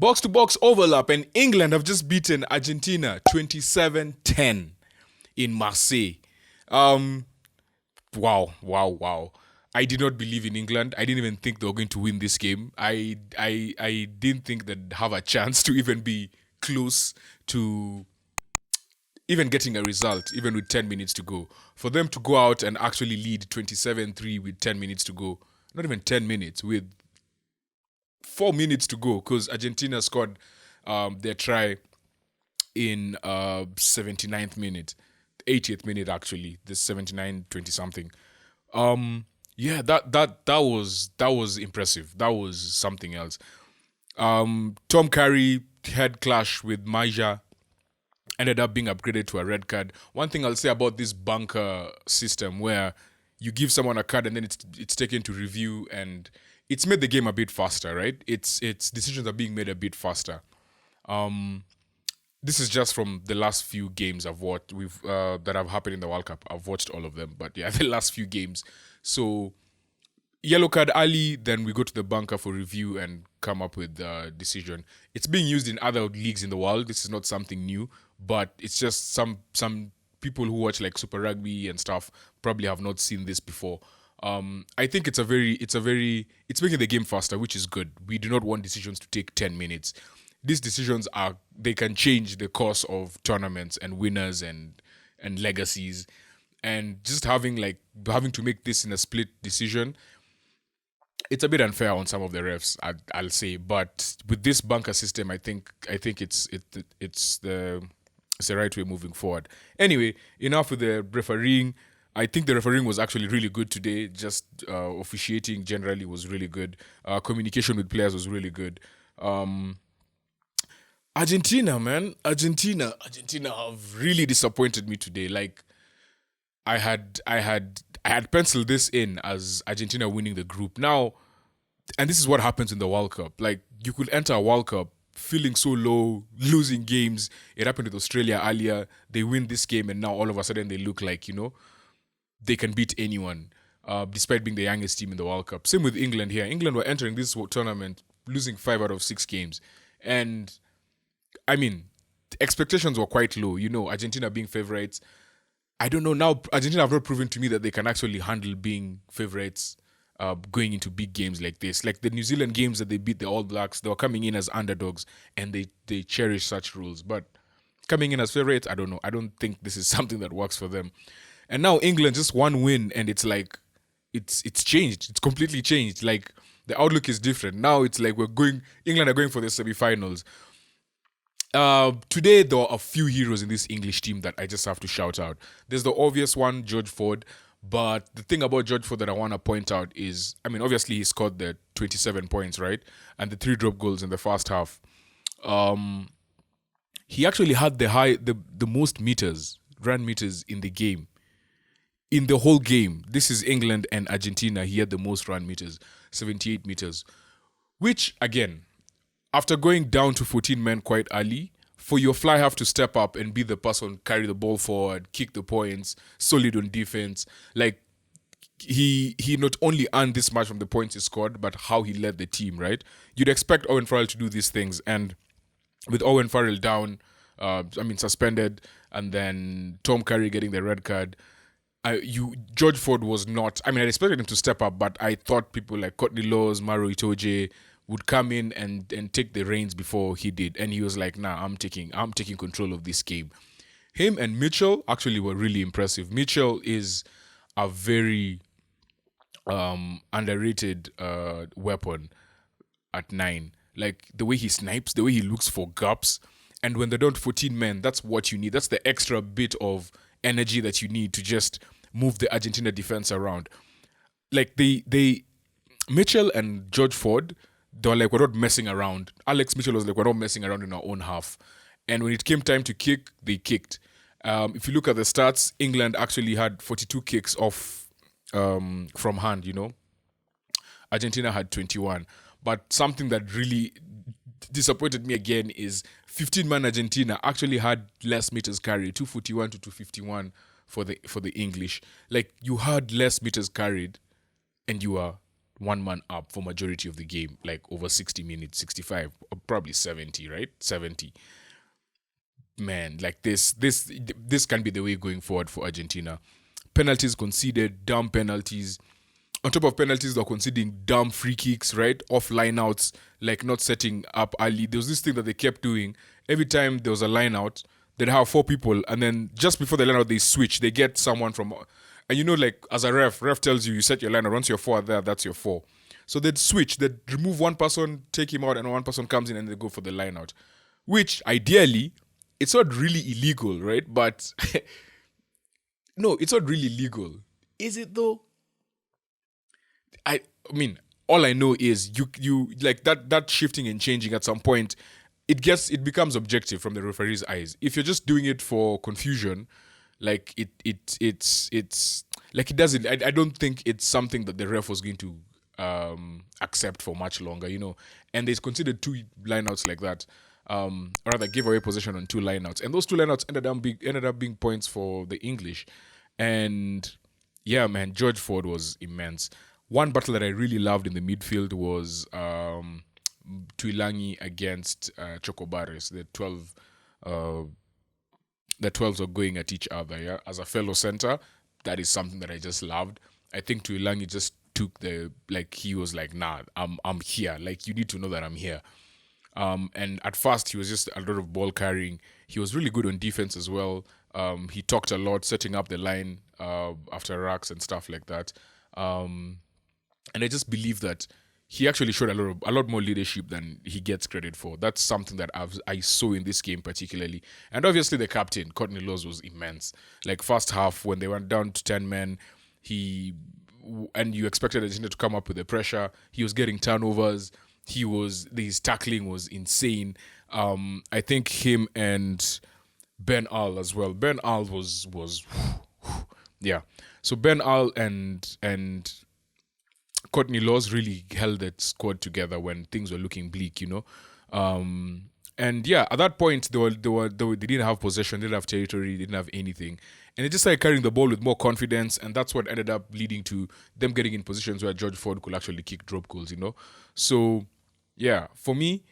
Box to box overlap, and England have just beaten Argentina 27-10 in Marseille. Wow. I did not believe in England. I didn't even think they were going to win this game. I didn't think they'd have a chance to even be close to even getting a result, even with 10 minutes to go. For them to go out and actually lead 27-3 with 10 minutes to go, not even 10 minutes, with 4 minutes to go, because Argentina scored their try in 79th minute, 80th minute actually, the 79-20 something. That was impressive. That was something else. Tom Curry head clash with Maja ended up being upgraded to a red card. One thing I'll say about this bunker system, where you give someone a card and then it's taken to review, and it's made the game a bit faster, right? It's decisions are being made a bit faster. This is just from the last few games I've watched that have happened in the World Cup. I've watched all of them, but yeah, the last few games. So yellow card early, then we go to the bunker for review and come up with a decision. It's being used in other leagues in the world. This is not something new, but it's just some people who watch like Super Rugby and stuff probably have not seen this before. I think it's making the game faster, which is good. We do not want decisions to take 10 minutes. These decisions they can change the course of tournaments and winners and legacies, and just having to make this in a split decision, it's a bit unfair on some of the refs, I'll say. But with this bunker system, I think it's the right way moving forward. Anyway, enough with the refereeing. I think the refereeing was actually really good today. Just officiating generally was really good. Communication with players was really good. Argentina, man. Argentina have really disappointed me today. Like, I had penciled this in as Argentina winning the group. Now, and this is what happens in the World Cup. Like, you could enter a World Cup feeling so low, losing games. It happened with Australia earlier. They win this game, and now all of a sudden they look like, they can beat anyone, despite being the youngest team in the World Cup. Same with England here. England were entering this tournament losing 5 out of 6 games. And, I mean, expectations were quite low. Argentina being favourites. I don't know. Now, Argentina have not proven to me that they can actually handle being favourites going into big games like this. Like the New Zealand games that they beat the All Blacks, they were coming in as underdogs, and they cherish such rules. But coming in as favourites, I don't know. I don't think this is something that works for them. And now England, just one win, and it's like, it's changed. It's completely changed. Like, the outlook is different. Now it's like England are going for the semi-finals. Today, there are a few heroes in this English team that I just have to shout out. There's the obvious one, George Ford. But the thing about George Ford that I want to point out is, I mean, obviously he scored the 27 points, right? And the 3 drop goals in the first half. He actually had the most run meters in the game. In the whole game. This is England and Argentina. He had the most run meters, 78 meters. Which, again, after going down to 14 men quite early, for your fly half to step up and be the person, carry the ball forward, kick the points, solid on defense. Like, he not only earned this much from the points he scored, but how he led the team, right? You'd expect Owen Farrell to do these things. And with Owen Farrell down, suspended, and then Tom Curry getting the red card, George Ford was not. I mean, I expected him to step up, but I thought people like Courtney Laws, Maro Itoje would come in and take the reins before he did, and he was like, "Nah, I'm taking control of this game." Him and Mitchell actually were really impressive. Mitchell is a very underrated weapon at 9. Like, the way he snipes, the way he looks for gaps, and when they're down to 14 men, that's what you need. That's the extra bit of energy that you need to just move the Argentina defense around. Like, Mitchell and George Ford, they were like, we're not messing around. Alex Mitchell was like, we're not messing around in our own half. And when it came time to kick, they kicked. If you look at the stats, England actually had 42 kicks off from hand, Argentina had 21. But something that really disappointed me again is 15-man Argentina actually had less meters carried, 241 to 251 for the English. Like, you had less meters carried and you are one man up for majority of the game, like over 60 minutes, 65, or probably 70, right? 70. Man, like this can be the way going forward for Argentina. Penalties conceded, dumb penalties. On top of penalties, they're conceding dumb free kicks, right? Off line outs, like not setting up early. There was this thing that they kept doing. Every time there was a line out, they'd have four people, and then just before the line out, they switch. They get someone from, and like as a ref tells you, you set your line out. Once you're four there, that's your four. So they'd switch. They'd remove one person, take him out, and one person comes in, and they go for the line out. Which ideally, it's not really illegal, right? But no, it's not really legal. Is it though? I mean, all I know is you like that shifting and changing at some point, it becomes objective from the referee's eyes. If you're just doing it for confusion, like it's like it doesn't. I don't think it's something that the ref was going to accept for much longer, And they considered two lineouts like that. Or rather, give away possession on two lineouts, and those two lineouts ended up being points for the English. And yeah, man, George Ford was immense. One battle that I really loved in the midfield was Tuilagi against Chocobares. The 12s were going at each other. Yeah, as a fellow center, that is something that I just loved. I think Tuilagi just took he was like, nah, I'm here. Like, you need to know that I'm here. And at first, he was just a lot of ball carrying. He was really good on defense as well. He talked a lot, setting up the line after racks and stuff like that. And I just believe that he actually showed a lot more leadership than he gets credit for. That's something that I saw in this game particularly. And obviously the captain, Courtney Laws, was immense. Like, first half, when they went down to 10 men, and you expected Argentina to come up with the pressure. He was getting turnovers. His tackling was insane. I think him and Ben Al as well. Ben Al was yeah. So Ben Al and Courtney Laws really held that squad together when things were looking bleak, And yeah, at that point they didn't have possession, they didn't have territory, they didn't have anything, and they just started carrying the ball with more confidence, and that's what ended up leading to them getting in positions where George Ford could actually kick drop goals, So yeah, for me,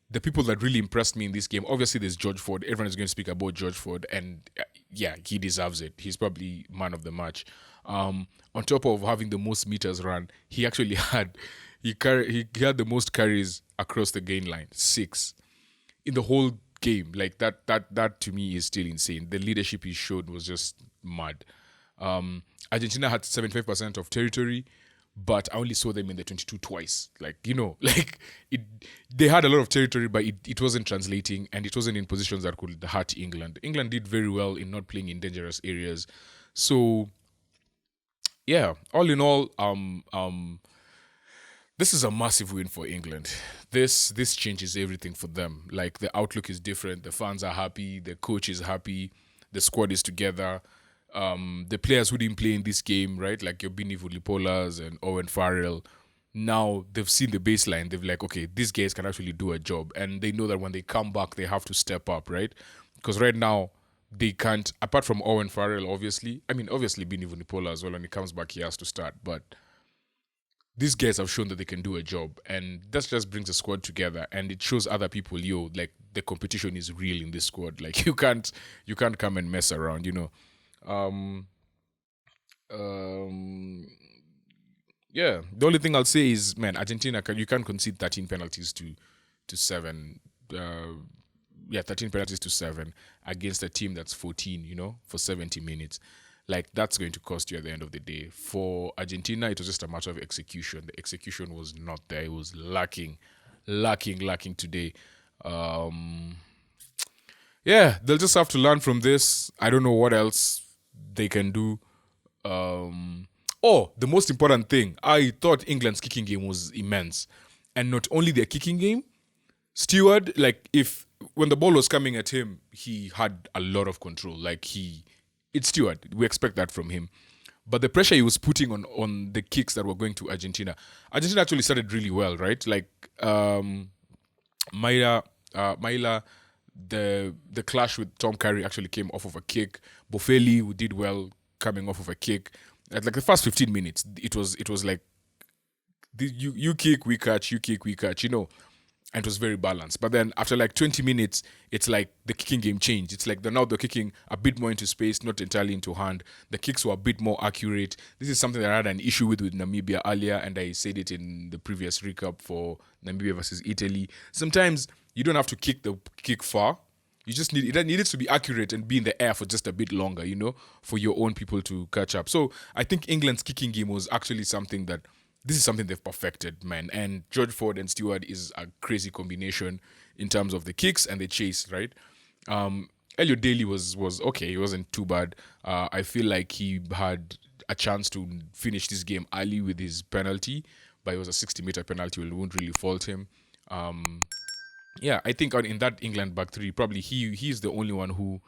the people that really impressed me in this game, obviously there's George Ford. Everyone is going to speak about George Ford, and yeah, he deserves it. He's probably man of the match. On top of having the most meters run, he actually had he had the most carries across the gain line, 6 in the whole game. Like that to me is still insane. The leadership he showed was just mad. Argentina had 75% of territory, but I only saw them in the 22 twice. They had a lot of territory, but it wasn't translating, and it wasn't in positions that could hurt England. England did very well in not playing in dangerous areas. So yeah, all in all, this is a massive win for England. This changes everything for them. Like, the outlook is different. The fans are happy. The coach is happy. The squad is together. The players who didn't play in this game, right? Like your Bini Vulipolas and Owen Farrell, now they've seen the baseline. They've like, okay, these guys can actually do a job. And they know that when they come back, they have to step up, right? Because right now, they can't, apart from Owen Farrell, obviously. I mean, obviously Bini Vunipola as well. When he comes back, he has to start. But these guys have shown that they can do a job. And that just brings the squad together. And it shows other people, like, the competition is real in this squad. Like, you can't come and mess around, Yeah, the only thing I'll say is, man, Argentina, you can't concede 13 penalties to 7. 13 penalties to 7 against a team that's 14, for 70 minutes. Like, that's going to cost you at the end of the day. For Argentina, it was just a matter of execution. The execution was not there. It was lacking today. Yeah, they'll just have to learn from this. I don't know what else they can do. The most important thing, I thought England's kicking game was immense. And not only their kicking game, Stewart, like, when the ball was coming at him, he had a lot of control. Like, it's Stewart. We expect that from him. But the pressure he was putting on the kicks that were going to Argentina actually started really well, right? Like, Maila, the clash with Tom Curry actually came off of a kick. Boffelli, who did well coming off of a kick. At like the first 15 minutes, it was like You kick, we catch, you kick, we catch, and it was very balanced. But then after like 20 minutes, it's like the kicking game changed. It's like now they're kicking a bit more into space, not entirely into hand. The kicks were a bit more accurate. This is something that I had an issue with Namibia earlier, and I said it in the previous recap for Namibia versus Italy. Sometimes you don't have to kick far. You just needed to be accurate and be in the air for just a bit longer, for your own people to catch up. So I think England's kicking game was actually something they've perfected, man. And George Ford and Stewart is a crazy combination in terms of the kicks and the chase, right? Elliot Daly was okay. He wasn't too bad. I feel like he had a chance to finish this game early with his penalty, but it was a 60-meter penalty. We won't really fault him. Yeah, I think in that England back three, probably he's the only one who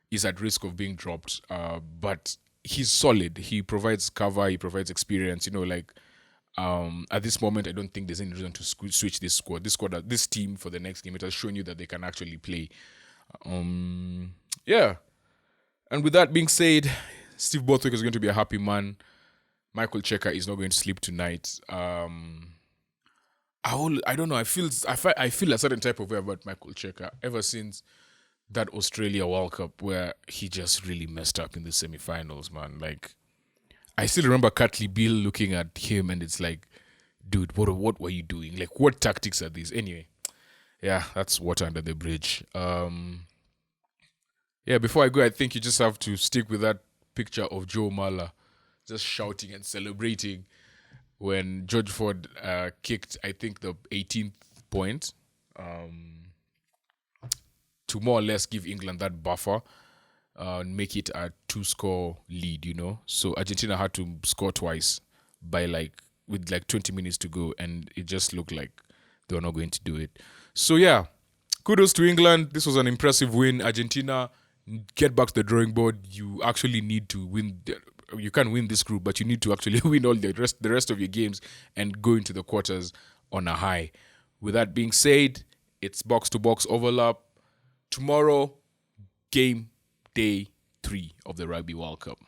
is at risk of being dropped. But he's solid. He provides cover. He provides experience. At this moment, I don't think there's any reason to switch this squad. This team for the next game, it has shown you that they can actually play. Yeah. And with that being said, Steve Borthwick is going to be a happy man. Michael Checker is not going to sleep tonight. I don't know. I feel a certain type of way about Michael Checker ever since that Australia World Cup where he just really messed up in the semi-finals, man. Like, I still remember Catley Bill looking at him and it's like, dude, what were you doing? Like, what tactics are these? Anyway, yeah, that's water under the bridge. Yeah, before I go, I think you just have to stick with that picture of Joe Mala just shouting and celebrating when George Ford kicked, I think, the 18th point to more or less give England that buffer and make it a 2-score lead, So Argentina had to score twice with 20 minutes to go, and it just looked like they were not going to do it. So yeah, kudos to England. This was an impressive win. Argentina, get back to the drawing board. You actually need to win. You can win this group, but you need to actually win all the rest of your games and go into the quarters on a high. With that being said, it's box-to-box overlap. Tomorrow, game day 3 of the Rugby World Cup.